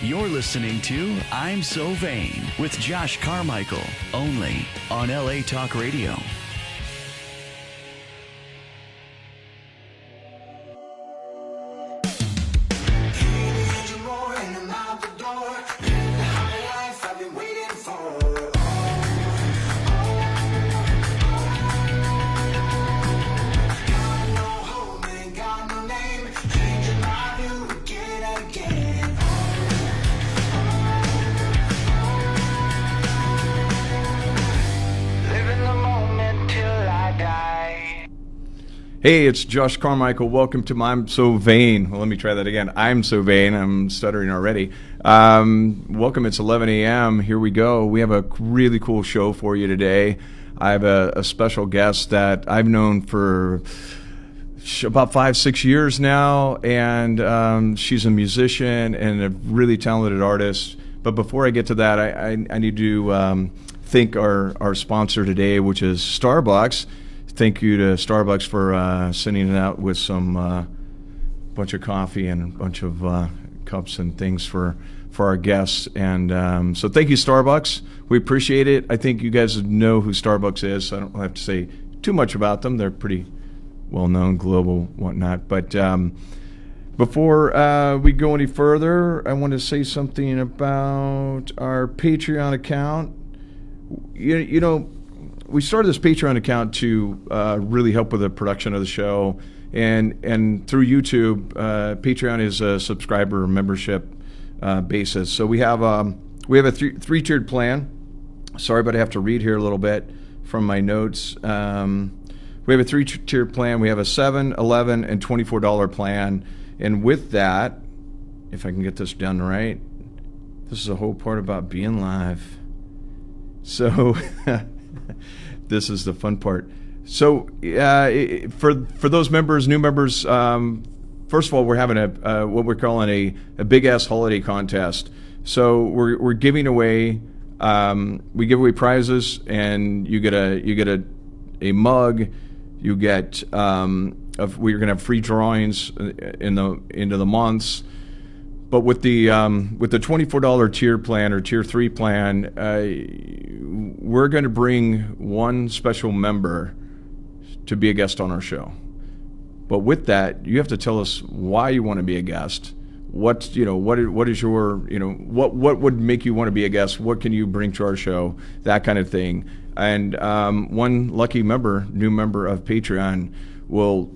You're listening to I'm So Vain with Josh Carmichael, only on LA Talk Radio. Hey, it's Josh Carmichael. Welcome to I'm So Vain. Well, let me try that again. I'm so vain. I'm stuttering already. Welcome. It's 11 a.m. Here we go. We have a really cool show for you today. I have a special guest that I've known for about 5-6 years now, and she's a musician and a really talented artist. But before I get to that, I need to thank our sponsor today, which is Starbucks. Thank you to Starbucks for sending it out with some bunch of coffee and a bunch of cups and things for our guests. And so thank you, Starbucks. We appreciate it. I think you guys know who Starbucks is, so I don't have to say too much about them. They're pretty well-known, global, whatnot. But before we go any further, I want to say something about our Patreon account. You know, we started this Patreon account to really help with the production of the show, and through YouTube, Patreon is a subscriber membership basis. So we have a three-tiered plan. Sorry, but I have to read here a little bit from my notes. We have a three-tiered plan. We have a $7, $11, and $24 plan, and with that, if I can get this done right, this is a whole part about being live. So. This is the fun part. So for those members, new members, first of all, we're having what we're calling a big ass holiday contest. So we're giving away we give away prizes, and you get a mug. You get we're gonna have free drawings into the months. But with the $24 tier plan or tier 3 plan, we're going to bring one special member to be a guest on our show. But with that, you have to tell us why you want to be a guest. What is your what would make you want to be a guest? What can you bring to our show? That kind of thing. And one lucky new member of Patreon will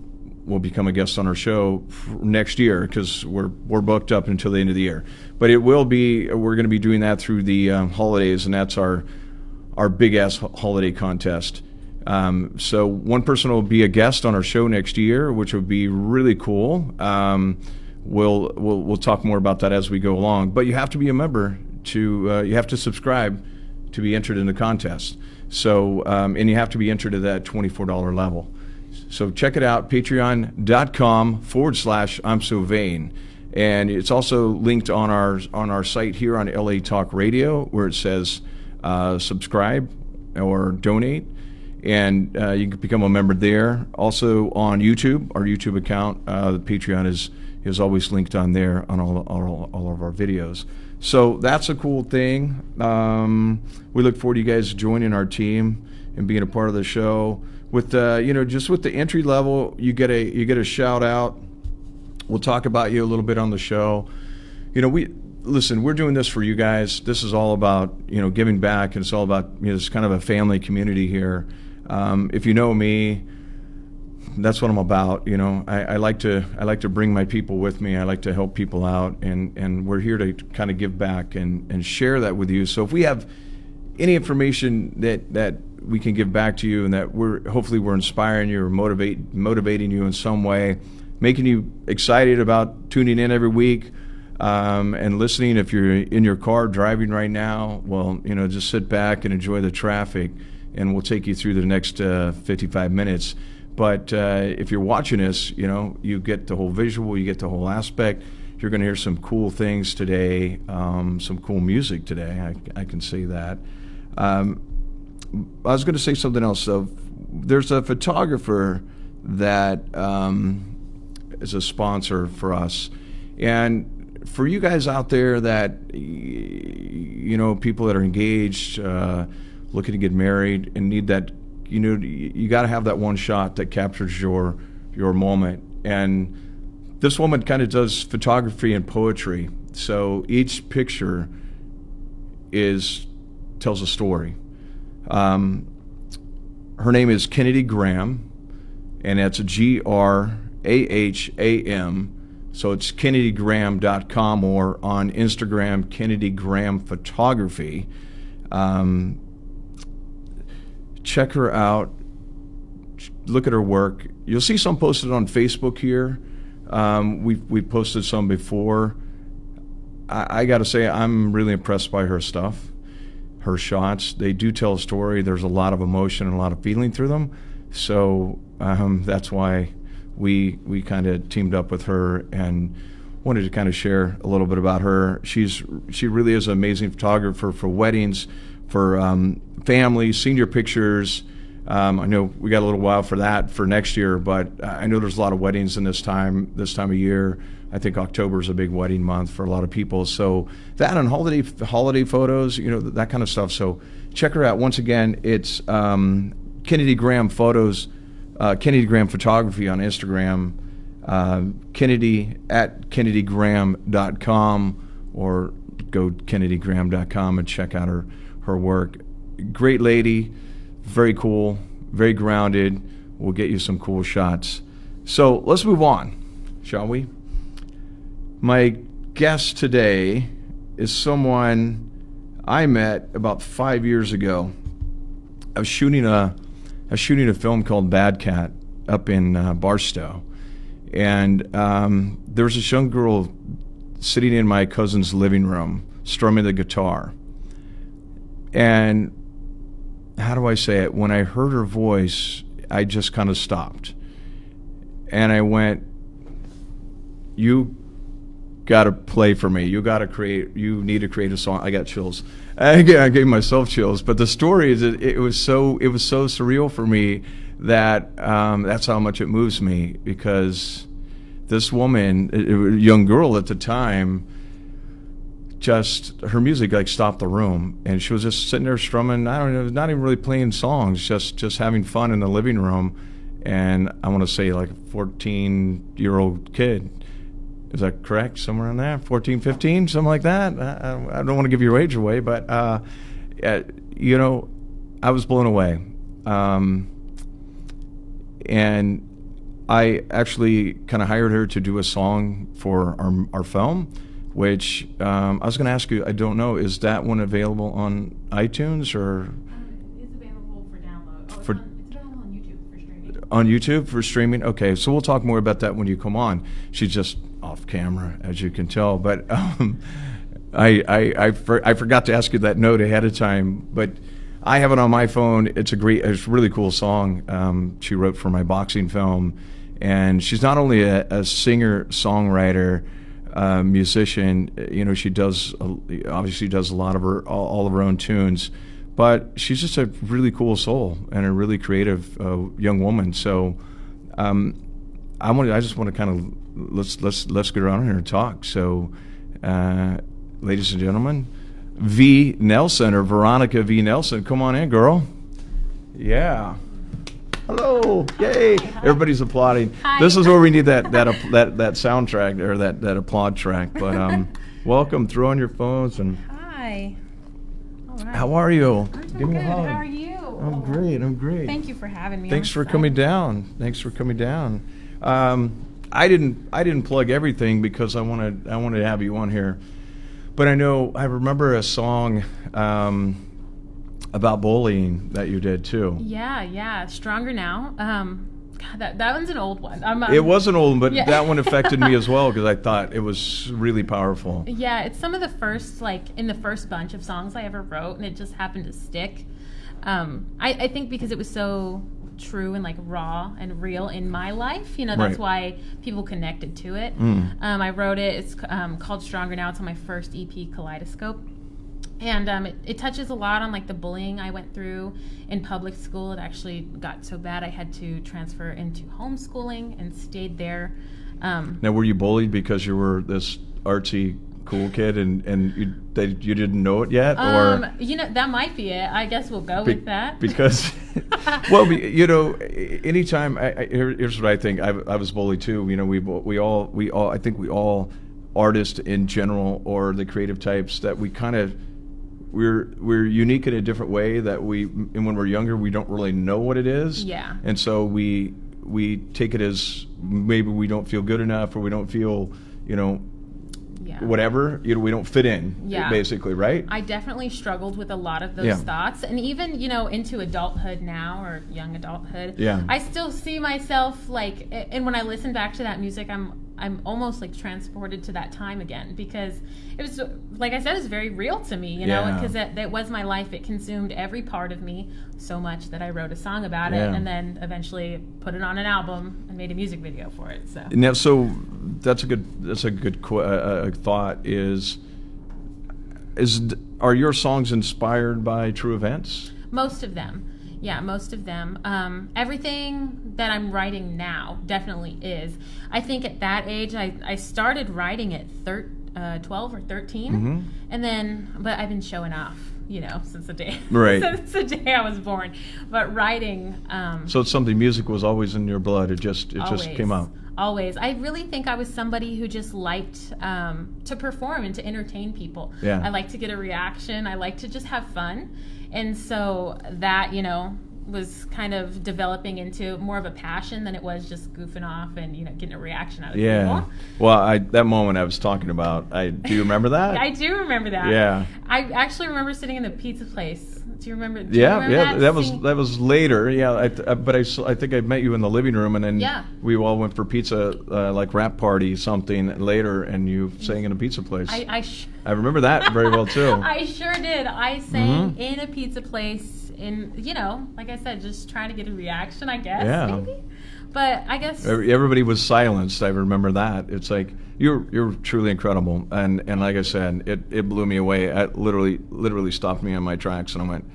become a guest on our show next year, because we're booked up until the end of the year. But we're going to be doing that through the holidays, and that's our big ass holiday contest. So one person will be a guest on our show next year, which would be really cool. We'll talk more about that as we go along. But you have to be a member you have to subscribe to be entered in the contest. So and you have to be entered at that $24 level. So check it out, patreon.com/I'm So Vain. And it's also linked on our site here on LA Talk Radio, where it says subscribe or donate. And you can become a member there. Also on YouTube, our YouTube account, the Patreon is always linked on there on all of our videos. So that's a cool thing. We look forward to you guys joining our team and being a part of the show. With just with the entry level, you get a shout out. We'll talk about you a little bit on the show. We're doing this for you guys. This is all about giving back, and it's all about it's kind of a family community here. If you know me, that's what I'm about. I like to bring my people with me. I like to help people out, and we're here to kind of give back and share that with you. So if we have any information that we can give back to you, and that hopefully we're inspiring you or motivating you in some way, making you excited about tuning in every week and listening. If you're in your car driving right now, well, just sit back and enjoy the traffic, and we'll take you through the next 55 minutes. But if you're watching us, you get the whole visual, you get the whole aspect. You're going to hear some cool things today, some cool music today. I can say that. I was going to say something else. So there's a photographer that is a sponsor for us, and for you guys out there that, you know, people that are engaged, looking to get married and need that, you know, you got to have that one shot that captures your moment. And this woman kind of does photography and poetry. So each picture tells a story. Her name is Kennedy Graham, and that's Graham. So it's kennedygraham.com, or on Instagram, Kennedy Graham Photography. Check her out. Look at her work. You'll see some posted on Facebook here. We've posted some before. I got to say, I'm really impressed by her stuff, her shots. They do tell a story. There's a lot of emotion and a lot of feeling through them. So that's why we kind of teamed up with her and wanted to kind of share a little bit about her. She really is an amazing photographer for weddings, for families, senior pictures. I know we got a little while for that for next year, but I know there's a lot of weddings in this time of year. I think October is a big wedding month for a lot of people. So that and holiday photos, you know, that kind of stuff. So check her out. Once again, it's Kennedy Graham Photos, Kennedy Graham Photography on Instagram, Kennedy at kennedygraham.com, or go kennedygraham.com and check out her work. Great lady, very cool, very grounded. We'll get you some cool shots. So let's move on, shall we? My guest today is someone I met about 5 years ago. I was shooting a film called Bad Cat up in Barstow, and there was this young girl sitting in my cousin's living room strumming the guitar. And how do I say it? When I heard her voice, I just kind of stopped, and I went, "You got to play for me. You need to create a song." I got chills. I gave myself chills. But the story is, it was so surreal for me that that's how much it moves me, because this woman, a young girl at the time, just her music like stopped the room, and she was just sitting there strumming. I don't know, not even really playing songs, just having fun in the living room. And I want to say like a 14-year-old kid. Is that correct? Somewhere in there? 14, 15, something like that? I don't want to give your age away, but, you know, I was blown away. And I actually kind of hired her to do a song for our film, which I was going to ask you, I don't know, is that one available on iTunes or? It's available for download. It's available on YouTube for streaming. On YouTube for streaming? Okay, so we'll talk more about that when you come on. She's just off camera, as you can tell, but I forgot to ask you that note ahead of time, but I have it on my phone. It's a really cool song she wrote for my boxing film, and she's not only a singer, songwriter, musician. You know, she obviously does a lot of all of her own tunes, but she's just a really cool soul and a really creative young woman. So I just want to kind of let's get around here and talk. So, ladies and gentlemen, Vee Nelson, or Veronica Vee Nelson, come on in, girl. Yeah. Hello. Yay. Everybody's applauding. Hi. This is where we need that soundtrack, or that applaud track. But welcome. Throw on your phones and. Hi. All right. How are you? I'm Give me good. a hug. How are you? I'm great. Thank you for having me. Thanks for coming down. I didn't plug everything because I wanted to have you on here, but I remember a song about bullying that you did too. Yeah. Stronger Now. God, that one's an old one. It was an old one, but yeah. that one affected me as well because I thought it was really powerful. Yeah, it's some of the first, in the first bunch of songs I ever wrote, and it just happened to stick. I think because it was so true and raw and real in my life, that's Right. why people connected to it. I wrote it. It's called Stronger Now. It's on my first EP, Kaleidoscope. And it touches a lot on the bullying I went through in public school. It actually got so bad I had to transfer into homeschooling and stayed there. Now, were you bullied because you were this artsy cool kid, and you didn't know it yet, or that might be it. I guess we'll go with that because well, anytime here's what I think. I was bullied too. We all I think we all artists in general, or the creative types, that we kind of we're unique in a different way, that and when we're younger we don't really know what it is. Yeah. And so we take it as maybe we don't feel good enough, or we don't feel, whatever, we don't fit in, basically, right? I definitely struggled with a lot of those thoughts, and even, into adulthood now, or young adulthood, I still see myself and when I listen back to that music, I'm almost transported to that time again, because it was, like I said, it was very real to me, because that was my life. It consumed every part of me so much that I wrote a song about it, and then eventually put it on an album and made a music video for it. So now, that's a good thought. Are your songs inspired by true events? Most of them. Yeah, most of them. Everything that I'm writing now definitely is. I think at that age, I started writing at 12 or 13, but I've been showing off, since the day since the day I was born. But writing. So it's something. Music was always in your blood. It just came out. Always. I really think I was somebody who just liked to perform and to entertain people. Yeah. I like to get a reaction. I like to just have fun. And so that, was kind of developing into more of a passion than it was just goofing off and, getting a reaction out of people. Well, that moment I was talking about, do you remember that? I do remember that. Yeah. I actually remember sitting in the pizza place. Do you remember? That was later. Yeah, but I think I met you in the living room, and then we all went for pizza, wrap party something later, and you sang in a pizza place. I remember that very well too. I sure did. I sang in a pizza place, like I said, just trying to get a reaction, I guess. Yeah. Maybe. But I guess everybody was silenced. I remember that. It's like you're truly incredible, and like I said, it blew me away. It literally stopped me in my tracks, and I went,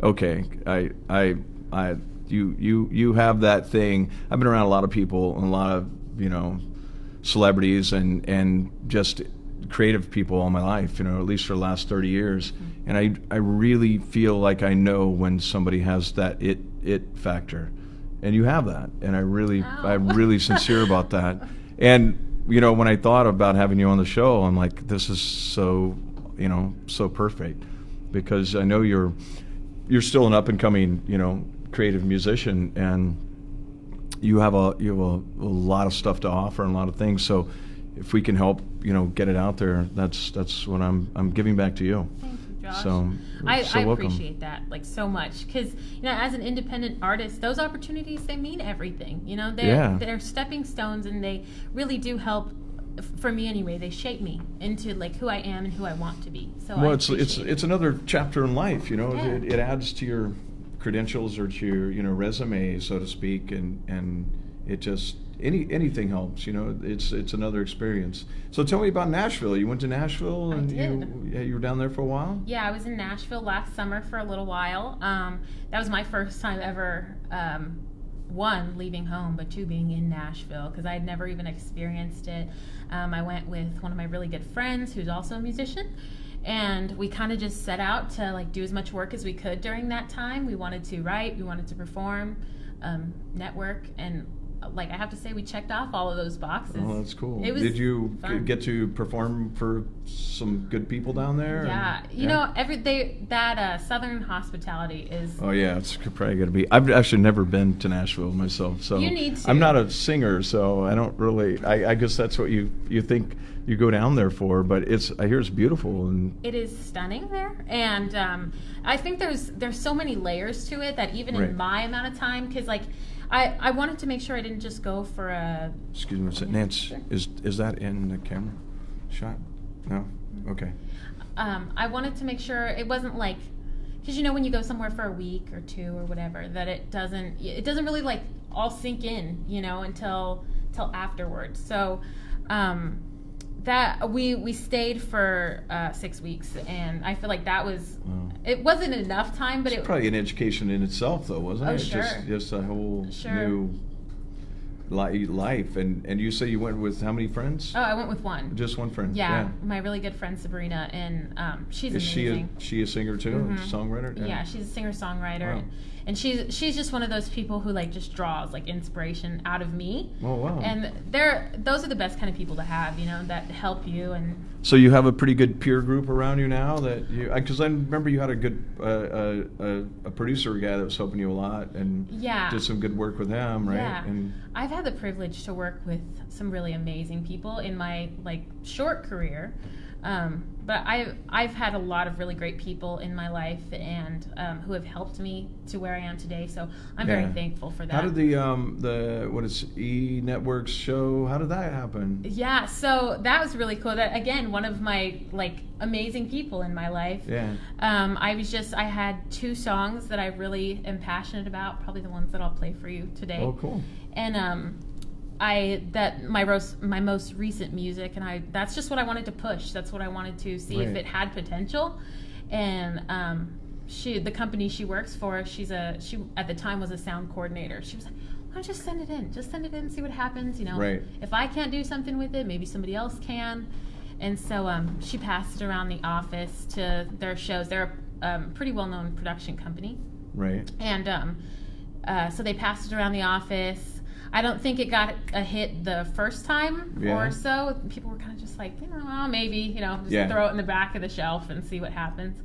okay, you have that thing. I've been around a lot of people and a lot of celebrities and just creative people all my life, at least for the last 30 years, and I really feel like I know when somebody has that it factor. And you have that, and I'm really sincere about that. And when I thought about having you on the show, I'm like, this is so perfect, because I know you're still an up and coming creative musician, and you have a lot of stuff to offer and a lot of things. So if we can help get it out there, that's what I'm giving back to you. Josh. So I welcome. appreciate that so much, because as an independent artist, those opportunities, they mean everything. They're stepping stones, and they really do help. For me anyway, they shape me into who I am and who I want to be. So it's another chapter in life. It adds to your credentials, or to your resume, so to speak, and it just anything helps. It's another experience. So tell me about Nashville. You went to Nashville, and you were down there for a while? Yeah, I was in Nashville last summer for a little while. That was my first time ever, one, leaving home, but two, being in Nashville, because I had never even experienced it. I went with one of my really good friends who's also a musician, and we kind of just set out to do as much work as we could during that time. We wanted to write, we wanted to perform, network, and I have to say, we checked off all of those boxes. Oh, that's cool. Did you get to perform for some good people down there? Yeah, that Southern hospitality is. Oh yeah, it's probably going to be. I've actually never been to Nashville myself, so you need to. I'm not a singer, so I don't really. I guess that's what you think you go down there for, but I hear it's beautiful, and it is stunning there, and I think there's so many layers to it that even in my amount of time, because I wanted to make sure I didn't just go for a... Excuse me, Nance, sure. Is that in the camera shot? No? Okay. I wanted to make sure it wasn't because when you go somewhere for a week or two or whatever, that it doesn't really all sink in, until afterwards. So that we stayed for 6 weeks, and I feel like that was it wasn't enough time, but it's probably an education in itself, though, wasn't it? Sure. Just a whole new life. And you say you went with how many friends? Oh, I went with one. Just one friend. Yeah, my really good friend Sabrina, and she's amazing. Is she a singer too, songwriter? Yeah, she's a singer-songwriter. Wow. And she's just one of those people who like just draws like inspiration out of me. Oh wow! And those are the best kind of people to have, you know, that help you. And so you have a pretty good peer group around you now that you, because I remember you had a good a producer guy that was helping you a lot and did some good work with him, right? Yeah, and I've had the privilege to work with some really amazing people in my like short career. But I've had a lot of really great people in my life and who have helped me to where I am today. So I'm very thankful for that. How did the what is E Networks show? How did that happen? Yeah, so that was really cool. That again, one of my like amazing people in my life. Yeah. I had 2 songs that I really am passionate about. Probably the ones that I'll play for you today. Oh, cool. And my most recent music, and that's just what I wanted to push. That's what I wanted to see if it had potential. And the company she works for, she at the time was a sound coordinator. She was like, why don't you just send it in and see what happens, you know. Right. If I can't do something with it, maybe somebody else can. And so she passed it around the office to their shows. They're a pretty well-known production company. Right. And so they passed it around the office. I don't think it got a hit the first time or so. People were kind of just like, maybe, just throw it in the back of the shelf and see what happens.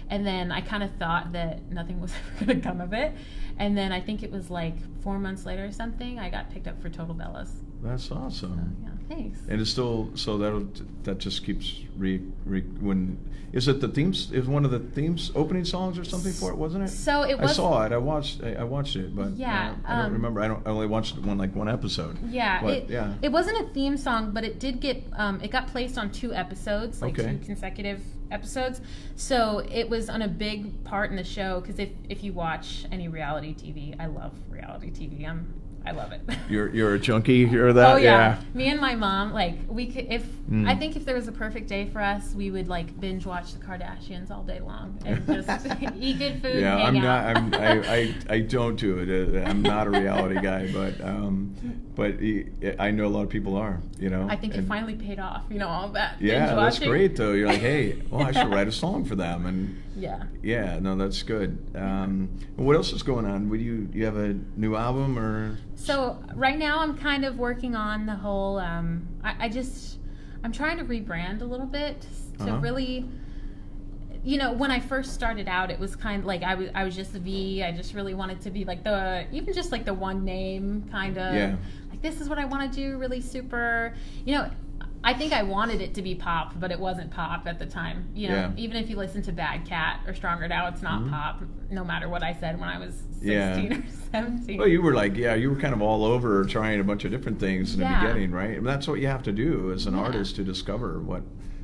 And then I kind of thought that nothing was ever going to come of it. And then I think it was like 4 months later or something, I got picked up for Total Bellas. That's awesome. So, yeah, thanks. And it's still, so that just keeps when, is it the themes, is one of the themes opening songs or something for it, wasn't it? So it was. I saw it, I watched it, but I don't remember, I only watched one episode. Yeah, but, it wasn't a theme song, but it did get, it got placed on 2 episodes, like 2 consecutive episodes. So it was on a big part in the show, because if you watch any reality TV, I love reality TV. I love it. You're a junkie or that? Oh yeah. Me and my mom, like we could I think if there was a perfect day for us, we would like binge watch the Kardashians all day long and just eat good food. Yeah, and hang out. I don't do it. I'm not a reality guy, but I know a lot of people are. I think it finally paid off. All that. Yeah, binge that's watching. great though. You're like, hey, I should write a song for them, and yeah, no, that's good. What else is going on? You have a new album or? So right now I'm kind of working on the whole. I'm trying to rebrand a little bit to really. When I first started out, it was kind of like I was just a V. I just really wanted to be like the one name kind of. Yeah. Like this is what I want to do. Really super. I think I wanted it to be pop, but it wasn't pop at the time. Even if you listen to Bad Cat or Stronger Now, it's not pop, no matter what I said when I was 16 or 17. Well, you were kind of all over trying a bunch of different things in the beginning, right? And that's what you have to do as an artist to discover what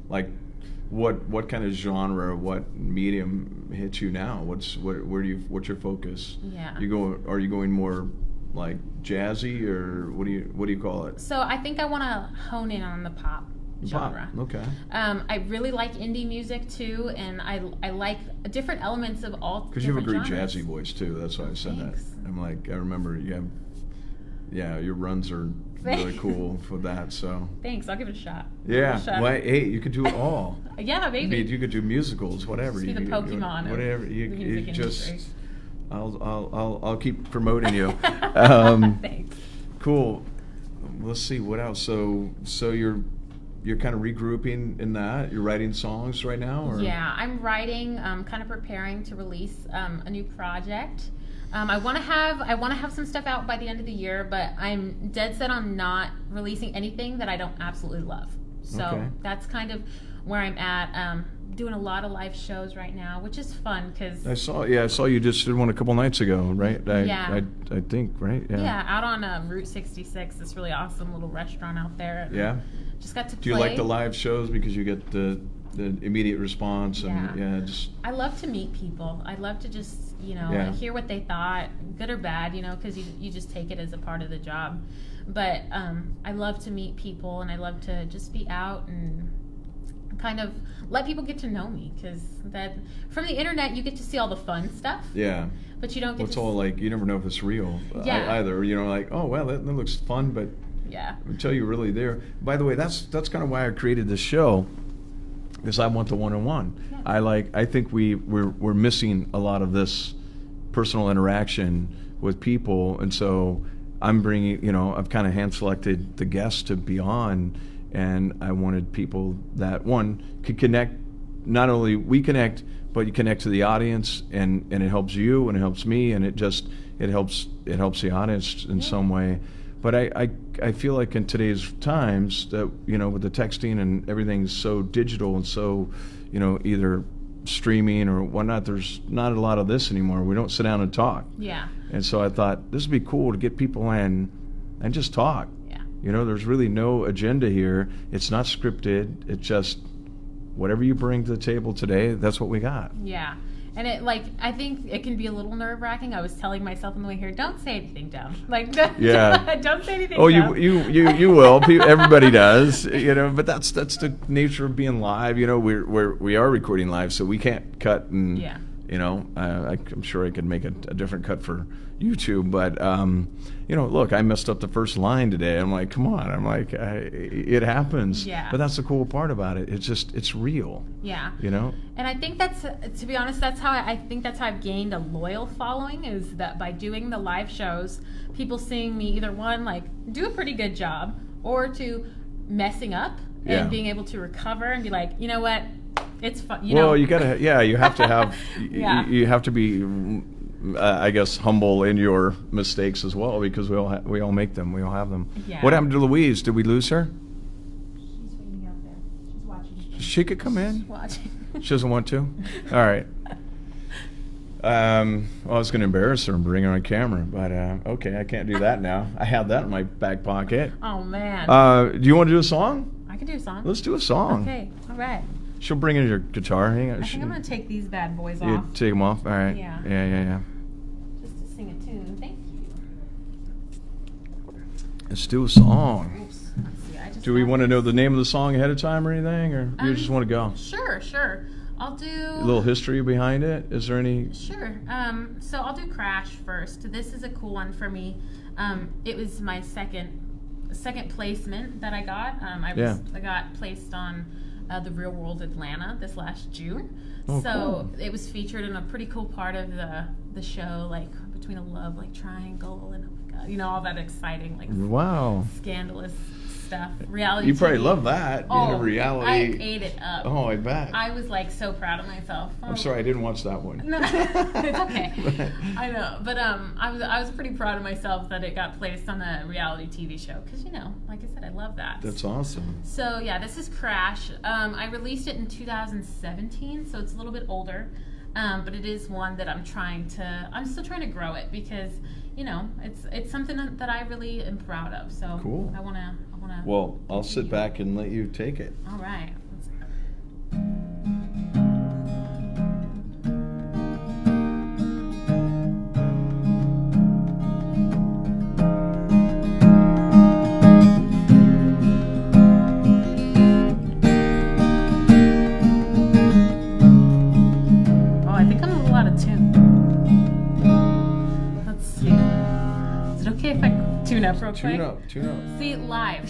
kind of genre, what medium hits you now. What's your focus? Yeah. Are you going more like jazzy, or what do you call it? So I think I want to hone in on the pop genre. Okay. I really like indie music too, and I like different elements of all. Because you have a great genres. jazzy voice too. That's why I said Thanks. that. I'm like, I remember you have. Yeah, your runs are really cool for that. So. Thanks. I'll give it a shot. Yeah. Well, hey, you could do it all. Yeah, maybe. You could do musicals, whatever. Just be the Pokemon. Whatever. You just. Industry. I'll keep promoting you. Thanks. Cool. Let's see what else. So you're kind of regrouping in that. You're writing songs right now, or? Yeah, I'm writing. Kind of preparing to release a new project. I want to have some stuff out by the end of the year, but I'm dead set on not releasing anything that I don't absolutely love. So that's kind of where I'm at. Doing a lot of live shows right now, which is fun because I saw you just did one a couple nights ago, right? I think, right? Yeah, out on Route 66, this really awesome little restaurant out there. Yeah. Just got to play. Do you like the live shows because you get the immediate response and just? I love to meet people. I love to just hear what they thought, good or bad, because you just take it as a part of the job. But I love to meet people, and I love to just be out and kind of let people get to know me, because that from the internet you get to see all the fun stuff. Yeah. But you don't get It's to all like, you never know if it's real either. Like, oh, well, that looks fun, but yeah. until you're really there. By the way, that's kind of why I created this show, because I want the one-on-one. Yeah. I think we're missing a lot of this personal interaction with people, and so I'm bringing, I've kind of hand-selected the guests to be on, and I wanted people that, one, could connect. Not only we connect, but you connect to the audience, and it helps you, and it helps me, and it helps the audience in some way. But I feel like in today's times that, with the texting and everything's so digital and so, either streaming or whatnot, there's not a lot of this anymore. We don't sit down and talk. Yeah. And so I thought this would be cool to get people in and just talk. Yeah. There's really no agenda here. It's not scripted. It's just whatever you bring to the table today, that's what we got. Yeah. And I think it can be a little nerve-wracking. I was telling myself on the way here, don't say anything dumb. Don't say anything dumb. Oh, you will. Everybody does. But that's the nature of being live. We are recording live, so we can't cut and. Yeah. I'm sure I could make a different cut for YouTube, but look, I messed up the first line today. I'm like, come on. I'm like, it happens. Yeah. But that's the cool part about it. It's real. Yeah. And I think to be honest, that's how I've gained a loyal following, is that by doing the live shows, people seeing me either one, do a pretty good job, or to messing up and being able to recover and be like, you know what? It's fun. You gotta. Yeah, you have to have. You have to be, I guess, humble in your mistakes as well, because we all make them. We all have them. Yeah. What happened to Louise? Did we lose her? She's waiting out there. She's watching. She could come in. She's watching. She doesn't want to. All right. I was going to embarrass her and bring her on camera, but okay, I can't do that now. I have that in my back pocket. Oh man. Do you want to do a song? I can do a song. Let's do a song. Okay. All right. She'll bring in your guitar. Hang on. I think I'm going to take these bad boys off. You take them off? All right. Yeah. Yeah. Just to sing a tune. Thank you. Let's do a song. Oops. Let's see. Do we want to know the name of the song ahead of time or anything? Or you just want to go? Sure. I'll do... A little history behind it? Is there any... Sure. So I'll do Crash first. This is a cool one for me. It was my second placement that I got. I got placed on... the Real World Atlanta this last June. Oh, so cool. It was featured in a pretty cool part of the show, between a love triangle and, oh my God, all that exciting wow, scandalous stuff. Reality You probably TV. love that. Reality. I ate it up. Oh, I bet. I was so proud of myself. I'm sorry, I didn't watch that one. No, it's okay. I know, but I was pretty proud of myself that it got placed on a reality TV show, because like I said, I love that. That's awesome. So yeah, this is Crash. I released it in 2017, so it's a little bit older, but it is one that I'm still trying to grow it, because it's something that I really am proud of. So cool. I wanna. Well, I'll sit back and let you take it. All right. Tune up. See, live.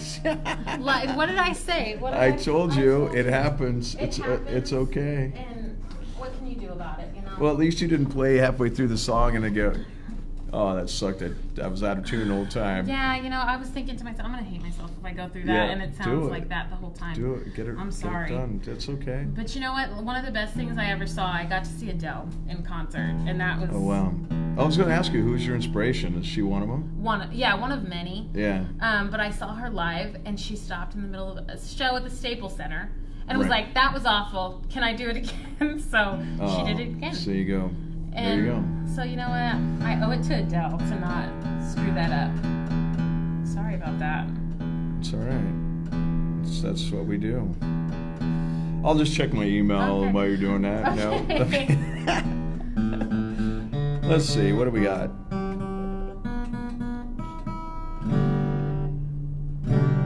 What did I say? I told you it happens. It's okay. And what can you do about it? Well, at least you didn't play halfway through the song and then go, oh, that sucked. I was out of tune the whole time. Yeah, I was thinking to myself, I'm going to hate myself if I go through that, and it sounds like that the whole time. Do it. I'm sorry. Get it done. It's okay. But you know what? One of the best things I ever saw, I got to see Adele in concert, and that was... Oh, wow. I was going to ask you, who's your inspiration? Is she one of them? One of many. Yeah. But I saw her live, and she stopped in the middle of a show at the Staples Center, and was like, that was awful. Can I do it again? So she did it again. So you go. There you go. So you know what? I owe it to Adele to not screw that up. Sorry about that. It's all right. That's what we do. I'll just check my email while you're doing that. Okay. No. Let's see. What do we got?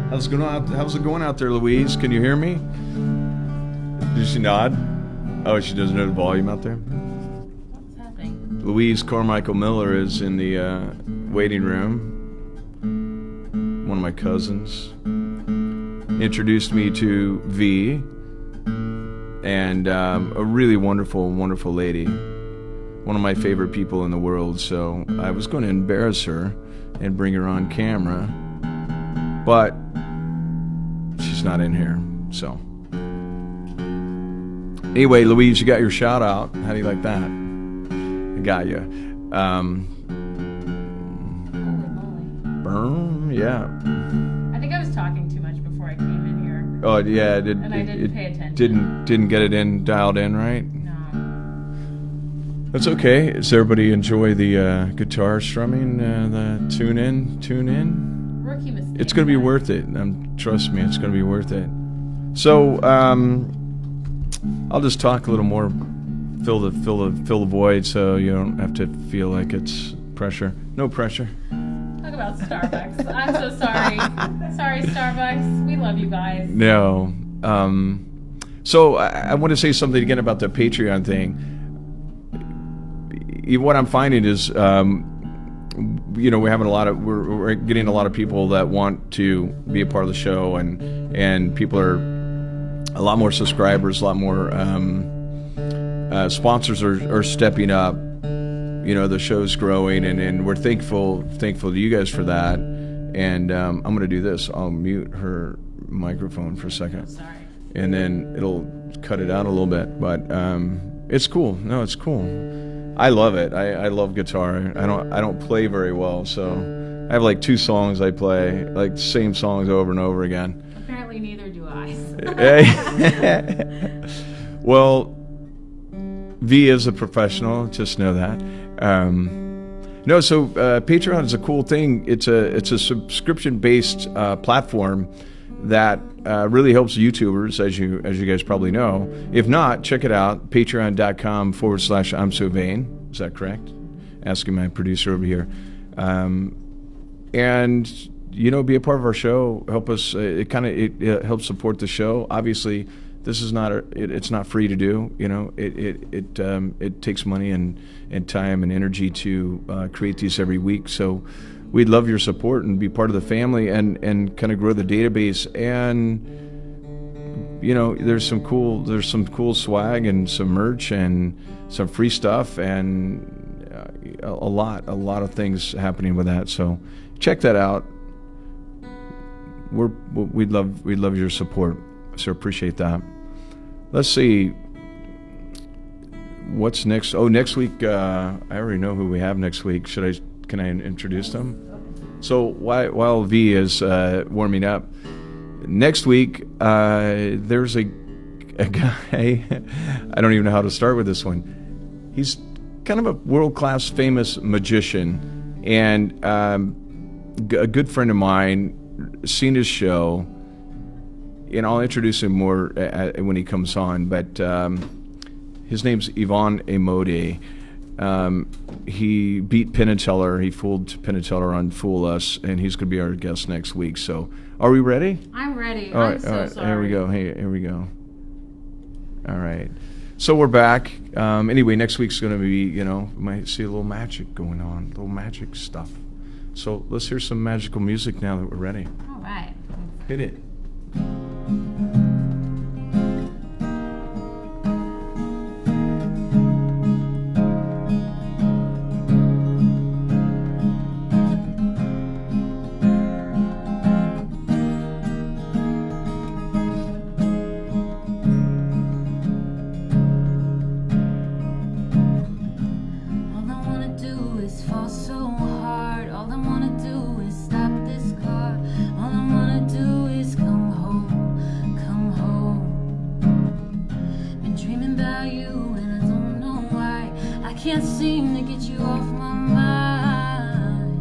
How's it going out there, Louise? Can you hear me? Did she nod? Oh, she doesn't know the volume out there? What's happening? Louise Carmichael Miller is in the waiting room. One of my cousins introduced me to Vee, and a really wonderful, wonderful lady. One of my favorite people in the world, so I was going to embarrass her and bring her on camera, but she's not in here, so. Anyway, Louise, you got your shout out. How do you like that? I got you. Yeah. I think I was talking too much before I came in here. Oh yeah, I didn't pay attention. Didn't get it dialed in right. No. That's okay. Does everybody enjoy the guitar strumming? The tune in. Rookie mistake. It's gonna be worth it. Trust me, it's gonna be worth it. So I'll just talk a little more, fill the void, so you don't have to feel like it's pressure. No pressure. Talk about Starbucks. I'm so sorry. Sorry, Starbucks. We love you guys. No. So I want to say something again about the Patreon thing. What I'm finding is, we're getting a lot of people that want to be a part of the show, and people are a lot more subscribers, a lot more sponsors are stepping up. The show's growing, and we're thankful to you guys for that. And I'm going to do this. I'll mute her microphone for a second. Sorry. And then it'll cut it out a little bit. But it's cool. No, it's cool. I love it. I love guitar. I don't play very well, so I have like 2 songs I play, like the same songs over and over again. Apparently neither do I. Well, Vee is a professional. Just know that. So Patreon is a cool thing. It's a subscription-based platform that really helps YouTubers, as you guys probably know. If not, check it out, patreon.com/I'm So Vain. Is that correct? Asking my producer over here. And be a part of our show. Help us. It helps support the show. Obviously, this is not it's not free to do. It takes money and time and energy to create these every week. So we'd love your support and be part of the family and kind of grow the database. And there's some cool swag and some merch and some free stuff and a lot of things happening with that. So check that out. We'd love your support. So appreciate that. Let's see. What's next? Oh, next week. I already know who we have next week. Can I introduce them? So while Vee is warming up, next week there's a guy. I don't even know how to start with this one. He's kind of a world-class, famous magician, and a good friend of mine. Seen his show. And I'll introduce him more when he comes on, but his name's Yvonne Amode. He beat Penn & Teller. He fooled Penn & Teller on Fool Us, and he's going to be our guest next week. So, are we ready? I'm ready. All right, sorry. Here we go. Hey, here we go. All right. So we're back. Anyway, next week's going to be, you might see a little magic going on, little magic stuff. So let's hear some magical music now that we're ready. All right. Hit it. Can't seem to get you off my mind.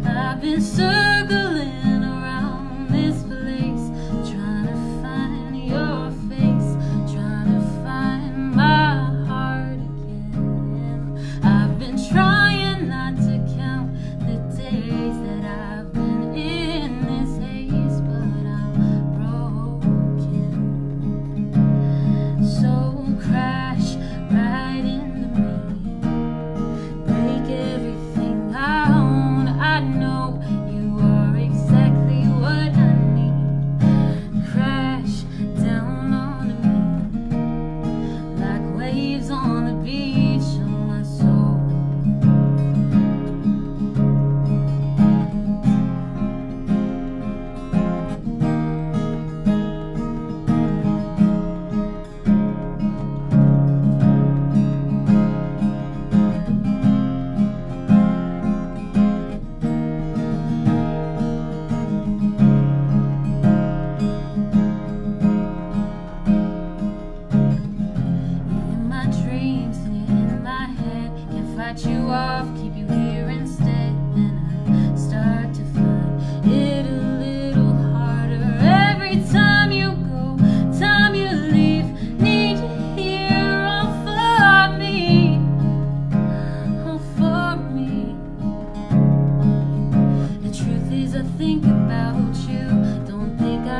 I've been circling around this place, trying to find your face, trying to find my heart again. I've been trying not to count the days that I've been in this haze, but I'm broke.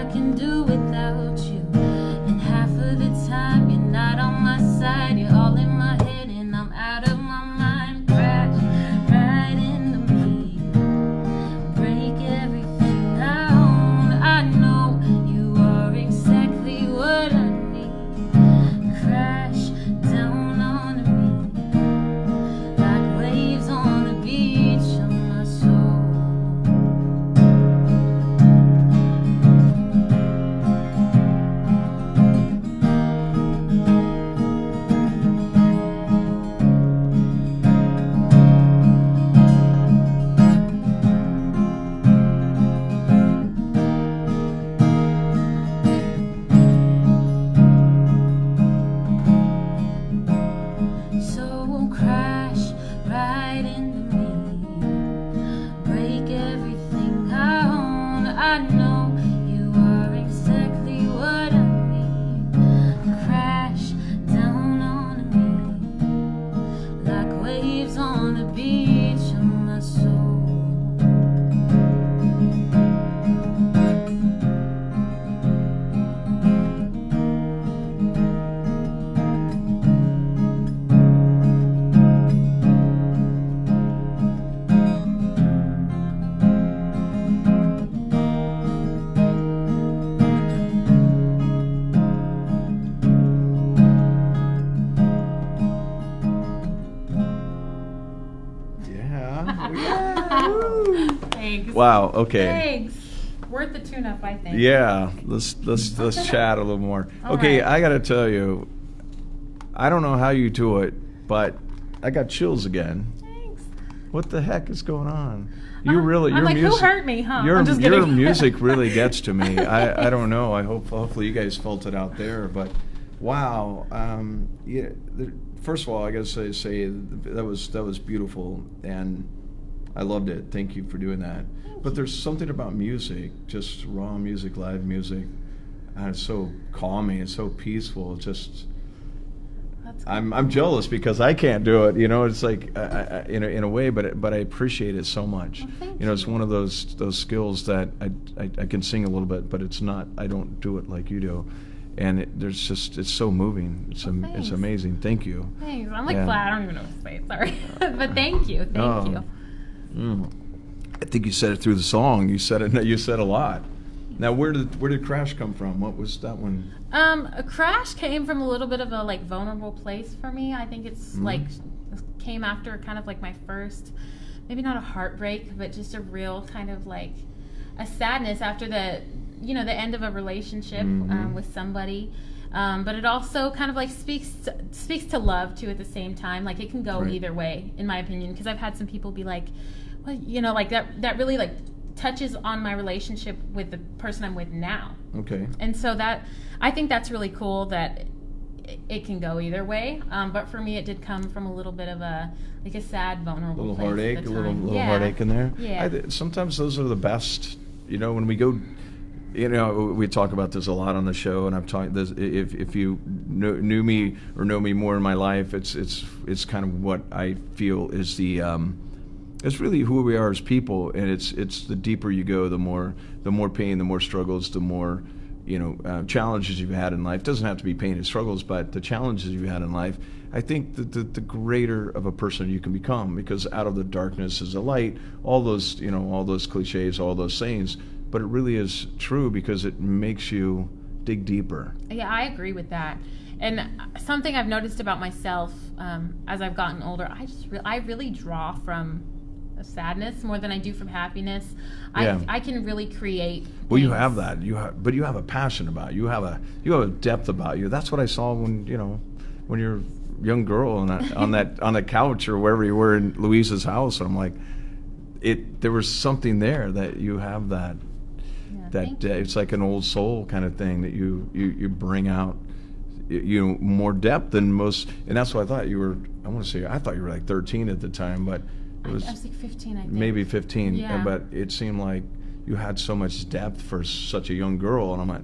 I can do without you. And half of the time you're not on my side, you're all in my head and I'm out of my mind. Crash right into me, break everything down. I know you are exactly what I need. Crash down on me like waves on the beach of my soul. So crash right into me, break everything down. I know you are exactly what I need. Crash down on me like waves on the beach of my soul. Thanks. Wow. Okay. Thanks. Worth the tune-up, I think. Yeah. Let's chat a little more. All Okay. right. I got to tell you, I don't know how you do it, but I got chills again. Thanks. What the heck is going on? You I'm like, music, who hurt me, huh? Your, I'm just your kidding. music really gets to me. I don't know. Hopefully you guys felt it out there, but wow. Yeah. First of all, I got to say that was beautiful, and I loved it. Thank you for doing that. But there's something about music, just raw music, live music, and it's so calming. It's so peaceful. It's just. That's good. I'm jealous because I can't do it. You know, it's like in a way, but I appreciate it so much. Well, thank you know, it's you. one of those skills that I can sing a little bit, but it's not. I don't do it like you do, and it's so moving. It's Well, thanks. amazing. Thank you. Thanks. I'm like Yeah. flat. I don't even know what to say. Sorry. But thank you. Thank Oh. you. I think you said it through the song. You said it. You said a lot. Now, where did Crash come from? What was that one? A crash came from a little bit of a like vulnerable place for me. I think it's like came after kind of like my first, maybe not a heartbreak, but just a real kind of like a sadness after the end of a relationship with somebody. But it also kind of like speaks to love too at the same time. Like it can go Right. either way, in my opinion. Because I've had some people be like, well, like that really like touches on my relationship with the person I'm with now. Okay. And so that I think that's really cool that it can go either way. But for me, it did come from a little bit of a sad, vulnerable Little place heartache, at a the little time. heartache in there. Yeah. Sometimes those are the best. You know, when we go, you know, we talk about this a lot on the show, and I've talked this. If you knew me or know me more in my life, it's kind of what I feel is the. It's really who we are as people, and it's the deeper you go, the more pain, the more struggles, the more challenges you've had in life. It doesn't have to be pain and struggles, but the challenges you've had in life. I think that the greater of a person you can become, because out of the darkness is a light. All those cliches, all those sayings, but it really is true because it makes you dig deeper. Yeah, I agree with that. And something I've noticed about myself as I've gotten older, I really draw from sadness more than I do from happiness. Yeah. I can really create. Well, you things. have that. But you have a passion about it. You have a depth about you. That's what I saw when you're a young girl on the couch or wherever you were in Louisa's house. And I'm like, there was something there that you have that. Yeah, That thank you. it's like an old soul kind of thing that you bring out. More depth than most, and that's what I thought you were. I thought you were like 13 at the time, but it was I was like 15, I think. maybe 15. Yeah. But it seemed like you had so much depth for such a young girl, and I'm like,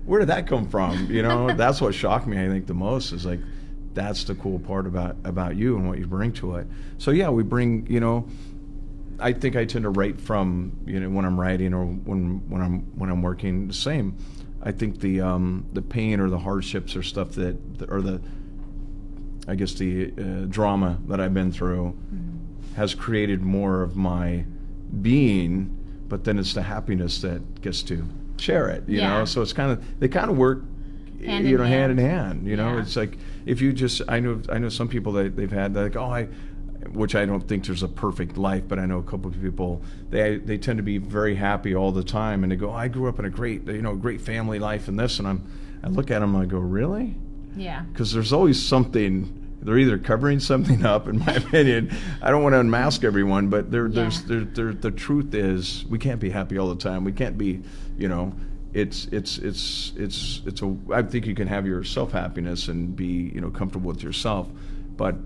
where did that come from? That's what shocked me. I think the most is like, that's the cool part about you and what you bring to it. So yeah, we bring I think I tend to write from, when I'm writing or when I'm working the same. I think the pain or the hardships or stuff or the drama that I've been through has created more of my being, but then it's the happiness that gets to share it, you know? So it's they kind of work, hand in hand, It's like, if you just, I know some people that they've had, they're like, which I don't think there's a perfect life, but I know a couple of people, they tend to be very happy all the time, and they go, I grew up in a great family life and this, and I look at them and I go, really? Yeah. Because there's always something. They're either covering something up, in my opinion. I don't want to unmask everyone, but the truth is, we can't be happy all the time. We can't be, I think you can have your self-happiness and be, comfortable with yourself, but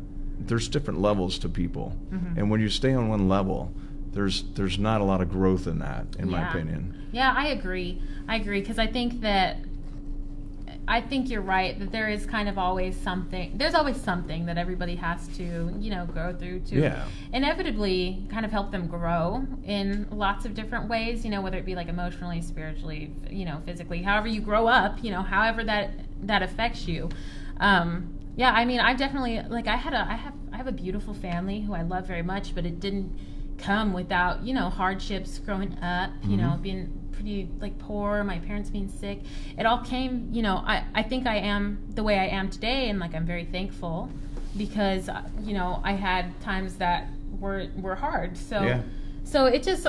there's different levels to people. And when you stay on one level, there's not a lot of growth in that, in my opinion. Yeah, I agree, because I think you're right that there is kind of always something. There's always something that everybody has to, go through to inevitably kind of help them grow in lots of different ways. Whether it be like emotionally, spiritually, physically, however you grow up, however that affects you. I've definitely I have a beautiful family who I love very much, but it didn't come without hardships growing up. Being pretty poor, my parents being sick. It all came, I think I am the way I am today, and I'm very thankful because I had times that were hard. So it just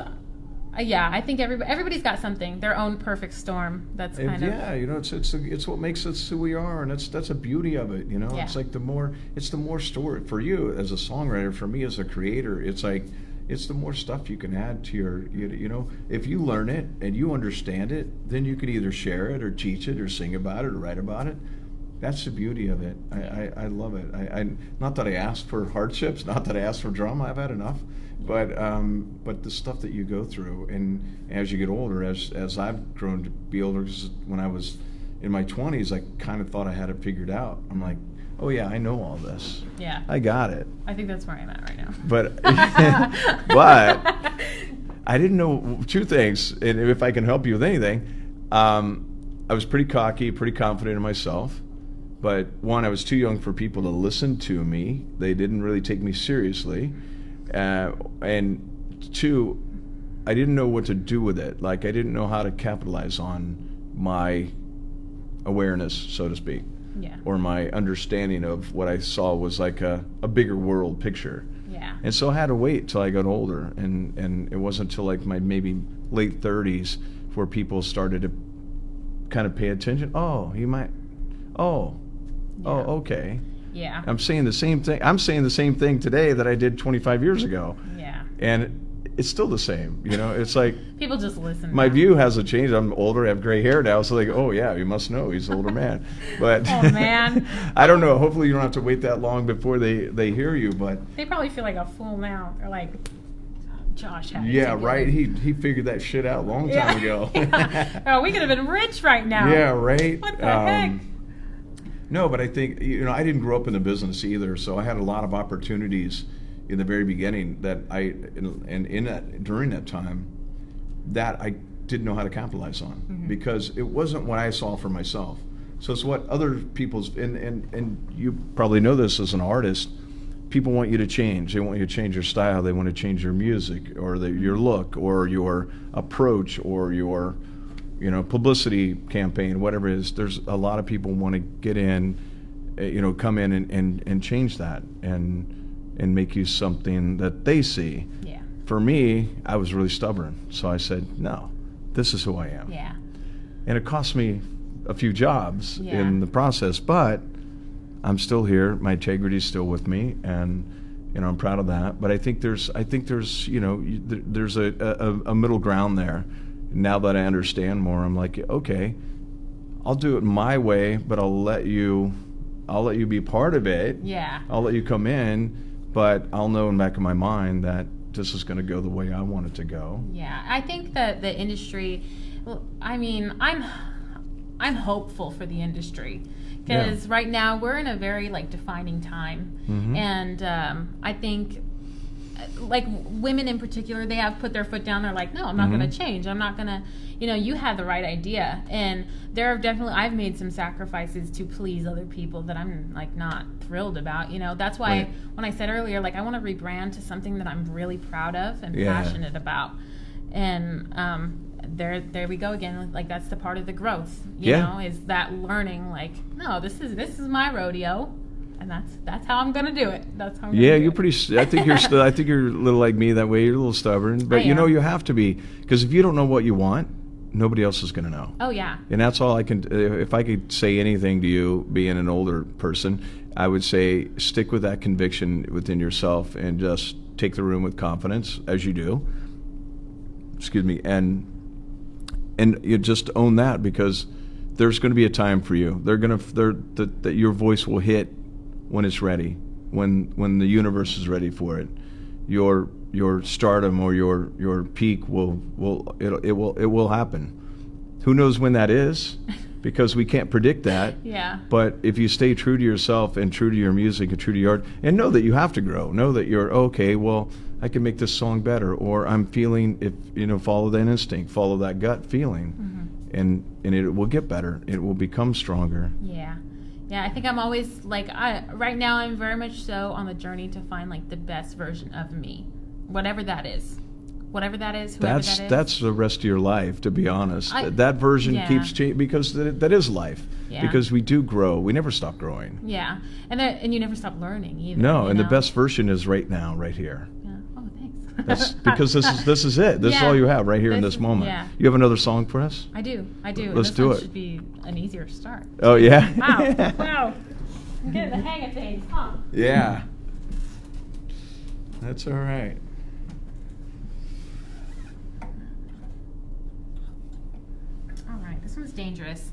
I think everybody's got something, their own perfect storm. That's kind of it's what makes us who we are, and that's a beauty of it. It's like the more story for you as a songwriter, for me as a creator. It's the more stuff you can add to your, if you learn it and you understand it, then you can either share it or teach it or sing about it or write about it. That's the beauty of it. I love it. I not that I asked for hardships, not that I asked for drama. I've had enough, but the stuff that you go through, and as you get older, as I've grown to be older, 'cause when I was in my 20s, I kind of thought I had it figured out. I'm like, oh yeah, I know all this. Yeah. I got it. I think that's where I'm at right now. But I didn't know two things, and if I can help you with anything, I was pretty cocky, pretty confident in myself. But one, I was too young for people to listen to me. They didn't really take me seriously. And two, I didn't know what to do with it. I didn't know how to capitalize on my awareness, so to speak. Yeah. Or my understanding of what I saw was like a bigger world picture. Yeah. And so I had to wait till I got older, and it wasn't until my maybe late 30s where people started to kind of pay attention. Okay. Yeah. I'm saying the same thing today that I did 25 years ago. Yeah. And it's still the same, it's like people just listen. My view hasn't changed. I'm older, I have gray hair now, so oh yeah, you must know he's an older man. But oh man. I don't know, hopefully you don't have to wait that long before they hear you, but they probably feel like a fool now. They're like, Josh had right. He figured that shit out a long time ago. Oh, we could have been rich right now. Yeah, right. What the heck? No, but I think I didn't grow up in the business either, so I had a lot of opportunities in the very beginning that during that time that I didn't know how to capitalize on, because it wasn't what I saw for myself. So it's what other people's, and you probably know this as an artist, people want you to change. They want you to change your style. They want to change your music or your look or your approach or your publicity campaign, whatever it is. There's a lot of people want to get in, come in and change that and make you something that they see. Yeah. For me, I was really stubborn, so I said, no, this is who I am. Yeah. And it cost me a few jobs in the process, but I'm still here. My integrity is still with me, and I'm proud of that. But I think there's there's a middle ground there. Now that I understand more, I'm like, okay, I'll do it my way, but I'll let you be part of it. Yeah. I'll let you come in, but I'll know in the back of my mind that this is going to go the way I want it to go. Yeah, I think that the industry, I'm hopeful for the industry, because right now we're in a very defining time, and I think like women in particular, they have put their foot down. They're like, no, I'm not going to change. I'm not going to, you had the right idea. And I've made some sacrifices to please other people that I'm like not thrilled about. That's why when I said earlier, like I want to rebrand to something that I'm really proud of and passionate about. And there we go again. Like that's the part of the growth, you know, is that learning. Like, no, this is my rodeo. And that's how I'm gonna do it. That's how. You're pretty. I think you're still. I think you're a little like me that way. You're a little stubborn, but you have to be, because if you don't know what you want, nobody else is gonna know. Oh yeah. And that's all I can. If I could say anything to you, being an older person, I would say stick with that conviction within yourself and just take the room with confidence as you do. Excuse me, and you just own that, because there's going to be a time for you. That your voice will hit when it's ready, when the universe is ready for it. Your stardom or your peak will happen. Who knows when that is? Because we can't predict that. Yeah. But if you stay true to yourself and true to your music and true to your art, and know that you have to grow, know that you're okay. Well, I can make this song better, or I'm feeling, follow that instinct, follow that gut feeling, and it will get better. It will become stronger. Yeah. Yeah, I think I'm always like, right now I'm very much so on the journey to find like the best version of me, whatever that is, whoever that is. That's the rest of your life, to be honest. That version keeps changing, because that is life. Yeah. Because we do grow. We never stop growing. Yeah, and you never stop learning either. No, and the best version is right now, right here. Yeah. Oh, thanks. That's because this is it. This is all you have right here in this moment. Yeah. You have another song for us? I do. Let's do it. Should be an easier start. Oh yeah. Wow. I'm getting the hang of things, huh? Yeah. That's all right. All right. This one's dangerous.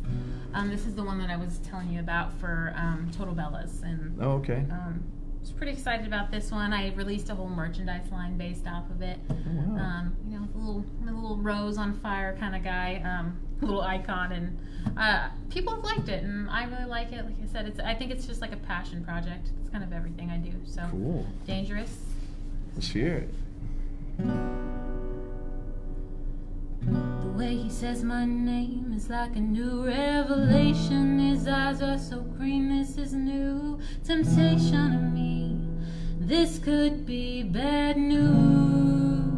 This is the one that I was telling you about for Total Bellas, and oh, okay. I was pretty excited about this one. I released a whole merchandise line based off of it. Oh, wow. The little rose on fire kind of guy, little icon, and people have liked it, and I really like it. Like I said, I think it's just like a passion project. It's kind of everything I do. So cool. Dangerous. Let's hear it. The way he says my name is like a new revelation. His eyes are so green, this is new temptation to me. This could be bad news.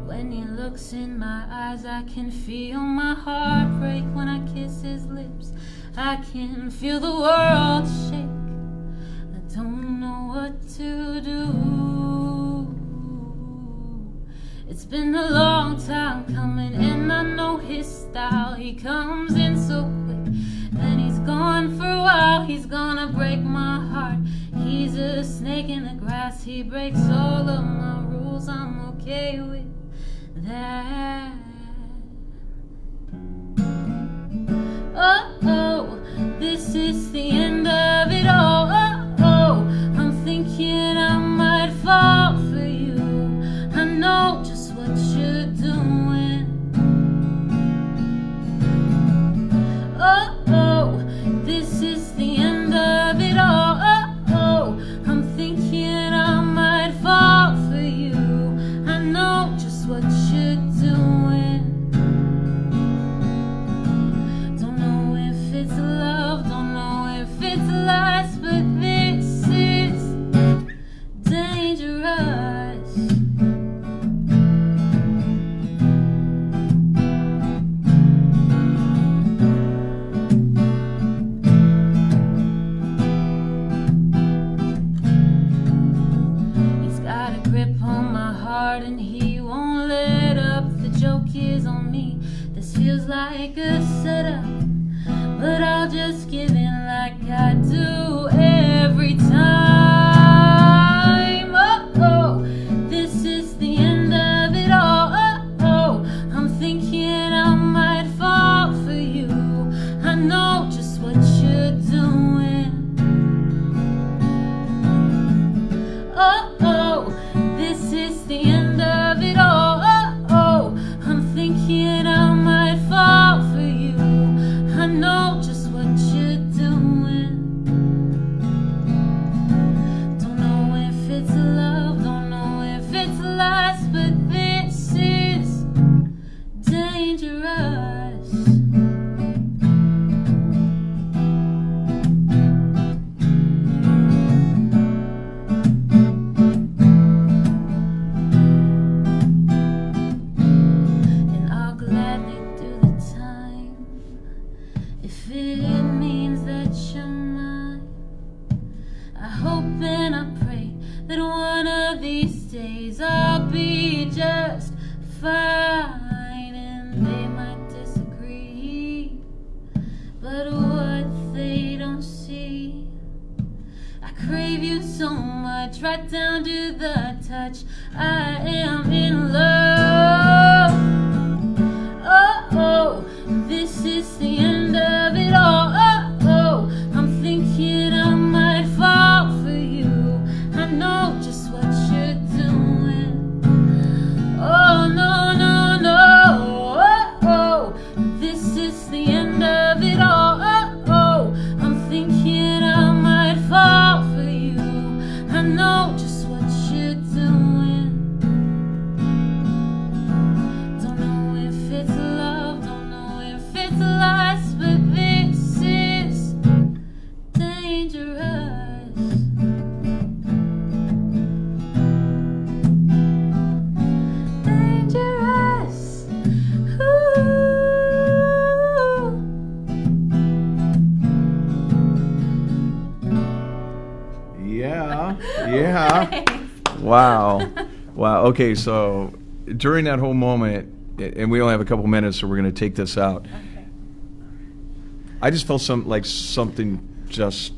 When he looks in my eyes, I can feel my heart break. When I kiss his lips, I can feel the world shake. I don't know what to do. It's been a long time coming, and I know his style. He comes in so quick, then he's gone for a while. He's gonna break my heart. He's a snake in the grass. He breaks all of my rules. I'm okay with that. Oh, oh, this is the end of it all. Oh, oh, I'm thinking I might fall for you. I know just what you're doing. Oh, oh, this is the end of it all. Oh, oh, I'm thinking I might fall for you. I know just what you're doing. Don't know if it's love, don't know if it's lust, but this is dangerous. And he won't let up. The joke is on me. This feels like a setup, but I'll just give in like I do every time. Oh, oh, this is the end of it all. Oh, oh, I'm thinking I might fall for you. I know just what you're doing. Oh, oh, this is the end of it all. Oh, oh, I'm thinking I might fall for you. I know just what you're doing. Wow. Wow. Okay, so during that whole moment, and we only have a couple minutes, so we're going to take this out. Okay. I just felt something just,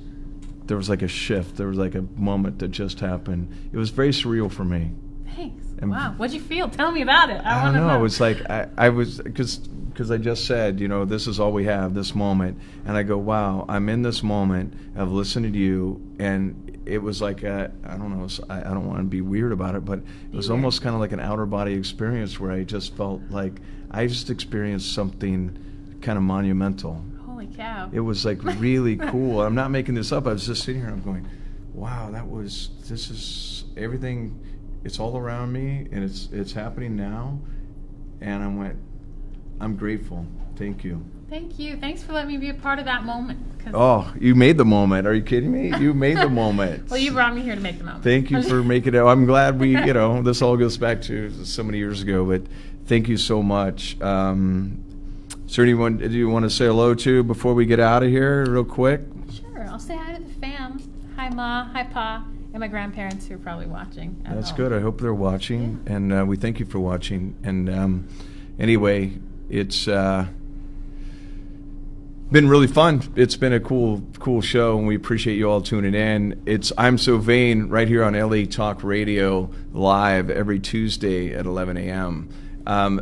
there was like a shift. There was like a moment that just happened. It was very surreal for me. Thanks. And wow. What'd you feel? Tell me about it. I don't know. It was like, I was, because I just said, this is all we have, this moment. And I go, wow, I'm in this moment. I've listened to you. And it was like, I don't know, I don't want to be weird about it, but it was almost kind of like an outer body experience where I just felt like I just experienced something kind of monumental. Holy cow. It was like really cool. I'm not making this up. I was just sitting here and I'm going, wow, this is everything. It's all around me and it's happening now. And I went, I'm grateful. Thank you. Thank you. Thanks for letting me be a part of that moment. Oh, you made the moment. Are you kidding me? You made the moment. Well, you brought me here to make the moment. Thank you for making it. I'm glad we, this all goes back to so many years ago, but thank you so much. Is there anyone do you want to say hello to before we get out of here real quick? Sure. I'll say hi to the fam. Hi, Ma. Hi, Pa. And my grandparents who are probably watching. That's good. I hope they're watching. Yeah. And we thank you for watching. And anyway, it's been really fun. It's been a cool show, and we appreciate you all tuning in. It's I'm So Vain right here on LA Talk Radio live every Tuesday at 11 a.m.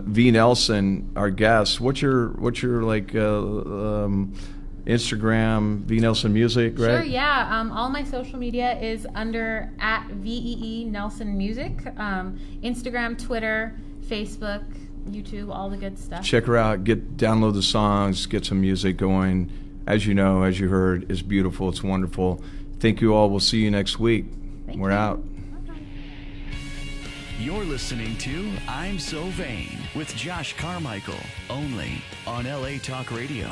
Vee Nelson, our guest. What's your like Instagram, Vee Nelson Music, right? Sure, yeah. All my social media is under @VEE Nelson Music. Instagram, Twitter, Facebook, YouTube, all the good stuff. Check her out. Download the songs. Get some music going. As you know, as you heard, it's beautiful. It's wonderful. Thank you all. We'll see you next week. We're out. You're listening to I'm So Vain with Josh Carmichael, only on LA Talk Radio.